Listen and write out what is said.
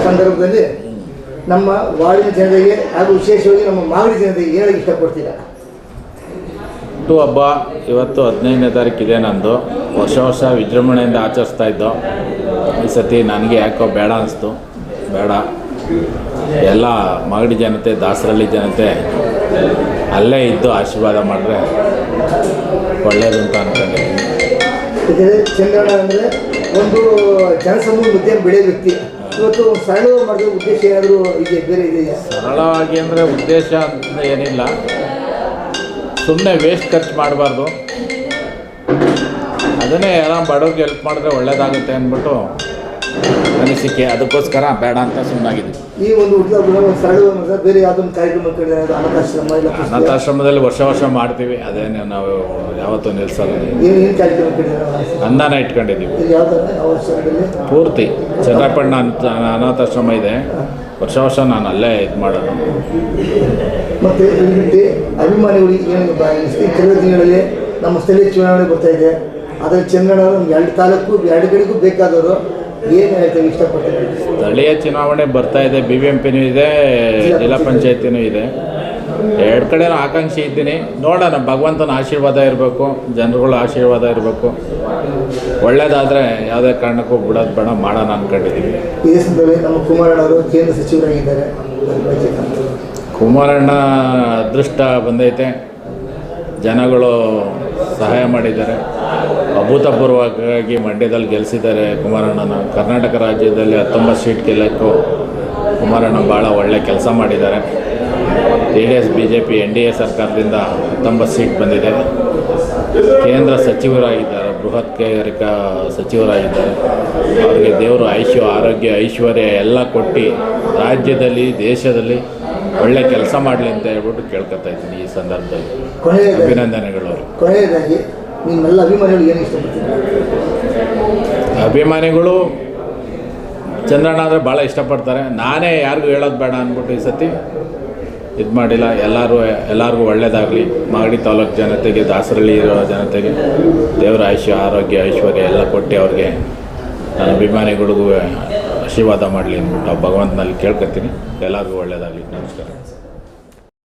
ಸಂದರ್ಭದಲ್ಲಿ ನಮ್ಮ ವಾರ್ಡಿನ ಜನತೆಗೆ ಹಾಗೂ ವಿಶೇಷವಾಗಿ ನಮ್ಮ ಮಾಗಡಿ ಜನತೆಗೆ ಹೇಳಕ್ಕೆ ಇಷ್ಟಪಡ್ತೀರಾ? ಹಬ್ಬ ಇವತ್ತು 15ನೇ ತಾರೀಕು ಇದೆ. ನಂದು ವರ್ಷ ವಿಜೃಂಭಣೆಯಿಂದ ಆಚರಿಸ್ತಾ ಇದ್ದೋ. ಈ ಸತಿ ನನಗೆ ಯಾಕೋ ಬೇಡ ಅನಿಸ್ತು. ಬೇಡ, ಎಲ್ಲ ಮಾಗಡಿ ಜನತೆ, ದಾಸರಳ್ಳಿ ಜನತೆ ಅಲ್ಲೇ ಇದ್ದು ಆಶೀರ್ವಾದ ಮಾಡಿದ್ರೆ ಒಳ್ಳೆಯದು ಅಂತ ಅಂದ್ಕೊಂಡೆ. ಚಂದ್ರಣ್ಣ ಅಂದರೆ ಒಂದು ಜನಸಮೂಹ ಮಧ್ಯೆ ಬೆಳೆಯೋ ವ್ಯಕ್ತಿ. ಇವತ್ತು ಸರಳ ಮಾಡಿದ ಉದ್ದೇಶ ಏನಾದರೂ ಇದೆ, ಬೇರೆ ಇದೆಯಾ? ಸರಳವಾಗಿ ಅಂದರೆ ಉದ್ದೇಶ ಅಂತ ಏನಿಲ್ಲ, ಸುಮ್ಮನೆ ವೇಸ್ಟ್ ಖರ್ಚು ಮಾಡಬಾರ್ದು. ಅದನ್ನೇ ಎಲ್ಲ ಬಡವ್ರಿಗೆ ಹೆಲ್ಪ್ ಮಾಡಿದ್ರೆ ಒಳ್ಳೇದಾಗುತ್ತೆ ಅಂದ್ಬಿಟ್ಟು ಅನಿಸಿಕೆ. ಅದಕ್ಕೋಸ್ಕರ ಬೇಡ ಅಂತ ಸುಮ್ಮನಾಗಿದ್ವಿ. ಈ ಒಂದು ಸರಳ ಬೇರೆ ಯಾವುದೊಂದು ಕಾರ್ಯಕ್ರಮ ಅನಾಥಾಶ್ರಮದಲ್ಲಿ ವರ್ಷ ಮಾಡ್ತೀವಿ. ಅದೇನೇ ನಾವು ಯಾವತ್ತೂ ನಿಲ್ಲಿಸಲ್ಲ. ಅನ್ನನ ಇಟ್ಕೊಂಡಿದ್ದೀವಿ ಪೂರ್ತಿ. ಚಂದ್ರಪಣ್ಣ ಅಂತ ಅನಾಥಾಶ್ರಮ ಇದೆ. ವರ್ಷ ನಾನು ಅಲ್ಲೇ ಇದು ಮಾಡೋದು. ಮತ್ತು ಅಭಿಮಾನಿಗಳಿಗೆ ಏನು ಕೆಲವು ದಿನಗಳಲ್ಲಿ ನಮ್ಮ ಸ್ಥಳೀಯ ಚುನಾವಣೆ ಬರ್ತಾ ಇದೆ. ಅದರಲ್ಲಿ ಚಂದ್ರಣ್ಣ 2 ತಾಲೂಕು 2 ಕಡೆಗೂ ಬೇಕಾದವರು ಏನು ಹೇಳ್ತೀವಿ ಇಷ್ಟಪಡ್ತಾರೆ? ಸ್ಥಳೀಯ ಚುನಾವಣೆ ಬರ್ತಾ ಇದೆ. BBMPನೂ ಇದೆ, ಜಿಲ್ಲಾ ಪಂಚಾಯತಿನೂ ಇದೆ. 2 ಕಡೆನೂ ಆಕಾಂಕ್ಷಿ ಇದ್ದೀನಿ. ನೋಡೋಣ, ಭಗವಂತನ ಆಶೀರ್ವಾದ ಇರಬೇಕು, ಜನರುಗಳ ಆಶೀರ್ವಾದ ಇರಬೇಕು. ಒಳ್ಳೇದಾದರೆ ಯಾವುದೇ ಕಾರಣಕ್ಕೂ ಬಿಡೋದು ಬೇಡ, ಮಾಡೋಣ ಅಂದ್ಕೊಂಡಿದ್ದೀವಿ. ಇದೇ ಸಂದರ್ಭದಲ್ಲಿ ನಮ್ಮ ಕುಮಾರಣ್ಣವರು ಕೇಂದ್ರ ಸಚಿವರಾಗಿದ್ದಾರೆ. ಕುಮಾರಣ್ಣ ಅದೃಷ್ಟ ಬಂದೈತೆ, ಜನಗಳು ಸಹಾಯ ಮಾಡಿದ್ದಾರೆ. ಅಭೂತಪೂರ್ವವಾಗಿ ಮಂಡ್ಯದಲ್ಲಿ ಗೆಲ್ಲಿಸಿದ್ದಾರೆ ಕುಮಾರಣ್ಣನ. ಕರ್ನಾಟಕ ರಾಜ್ಯದಲ್ಲಿ 19 ಸೀಟ್ ಗೆಲ್ಲಕ್ಕೂ ಕುಮಾರಣ್ಣ ಭಾಳ ಒಳ್ಳೆ ಕೆಲಸ ಮಾಡಿದ್ದಾರೆ. JDS BJP NDA ಸರ್ಕಾರದಿಂದ 19 ಸೀಟ್ ಬಂದಿದೆ. ಕೇಂದ್ರ ಸಚಿವರಾಗಿದ್ದಾರೆ, ಬೃಹತ್ ಕೈಗಾರಿಕಾ ಸಚಿವರಾಗಿದ್ದಾರೆ. ಅವರಿಗೆ ದೇವರು ಆರೋಗ್ಯ ಐಶ್ವರ್ಯ ಎಲ್ಲ ಕೊಟ್ಟು ರಾಜ್ಯದಲ್ಲಿ, ದೇಶದಲ್ಲಿ ಒಳ್ಳೆ ಕೆಲಸ ಮಾಡಲಿ ಅಂತ ಹೇಳ್ಬಿಟ್ಟು ಕೇಳ್ಕೊತಾ ಇದ್ದೀನಿ. ಈ ಸಂದರ್ಭದಲ್ಲಿ ಅಭಿನಂದನೆಗಳು. ಕೊನೆಯದಾಗಿ ನಿಮ್ಮೆಲ್ಲ ಅಭಿಮಾನಿಗಳು ಏನು ಇಷ್ಟಪಡ್ತೀನಿ? ಅಭಿಮಾನಿಗಳು ಚಂದ್ರಣ್ಣ ಅಂದರೆ ಭಾಳ ಇಷ್ಟಪಡ್ತಾರೆ. ನಾನೇ ಯಾರಿಗೂ ಹೇಳೋದು ಬೇಡ ಅಂದ್ಬಿಟ್ಟು ಈ ಸತಿ ಇದು ಮಾಡಿಲ್ಲ. ಎಲ್ಲರಿಗೂ ಒಳ್ಳೆಯದಾಗಲಿ. ಮಾಗಡಿ ತಾಲೂಕು ಜನತೆಗೆ, ದಾಸರಳ್ಳಿ ಇರೋ ಜನತೆಗೆ ದೇವರ ಆರೋಗ್ಯ ಐಶ್ವರ್ಯ ಎಲ್ಲ ಕೊಟ್ಟು ಅವ್ರಿಗೆ ನನ್ನ ಅಭಿಮಾನಿಗಳಿಗೂ ಆಶೀರ್ವಾದ ಮಾಡಲಿ ಅಂದ್ಬಿಟ್ಟು ಭಗವಂತನಲ್ಲಿ ಕೇಳ್ಕೊತೀನಿ. ಎಲ್ಲರಿಗೂ ಒಳ್ಳೆಯದಾಗಲಿ. ನಮಸ್ಕಾರ.